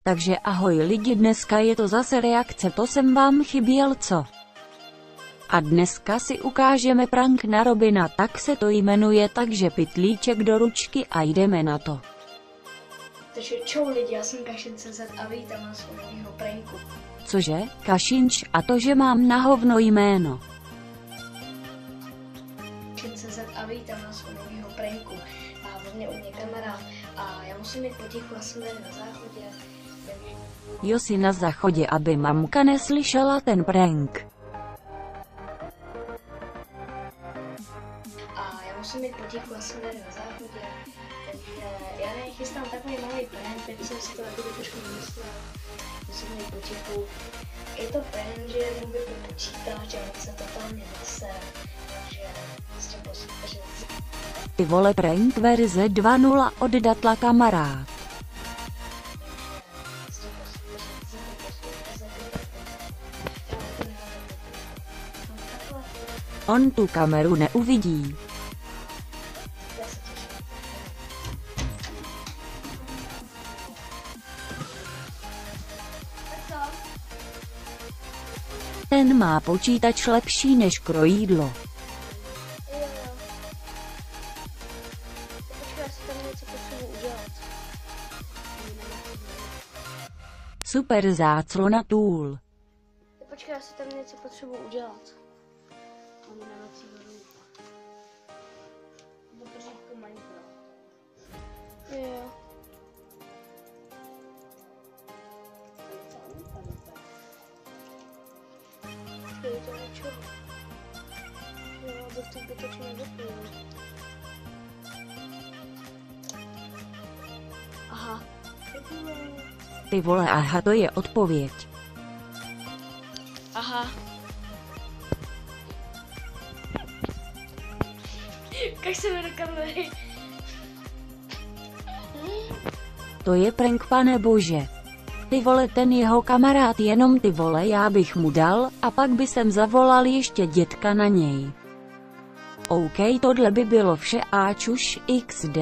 Takže ahoj lidi, dneska je to zase reakce, to jsem vám chyběl, co? A dneska si ukážeme prank na Robina, tak se to jmenuje, takže pytlíček do ručky a jdeme na to. Takže čau lidi, já jsem Kašin.cz a vítám vás u nového pranku. Cože? Kašinč, a to, že mám na hovno jméno. Kašin.cz a vítám vás u nového pranku. A vezmě u mě kamarád a já musím jít potichu, já jsem tady na záchodě. Jo, si na záchodě, aby mamka neslyšela ten prank. A já musím jít potichu, já jsem tady na záchodě. Takže já nechystám takový malý prank, teď jsem si to taky trošku vymyslel. Musím jít potichu. Je to prank, že mu vypnu počítač a on se totálně nese. Takže s tím poslouchače. Ty vole, prank verze 2.0 od Datla kamarád. On tu kameru neuvidí. Ten má počítač lepší než krojídlo. Super záclona tool. Počkej, já si tam něco potřebuji udělat. Jo. Počkej, to je čo? Jo, abych to zbytečně nevypnul. Aha. Ty vole, aha, to je odpověď. Aha. Jak se jmenuje kamery? To je prank, pane bože. Ty vole, ten jeho kamarád, jenom ty vole, já bych mu dal, a pak by jsem zavolal ještě dětka na něj. OK, tohle by bylo vše, áčuš XD.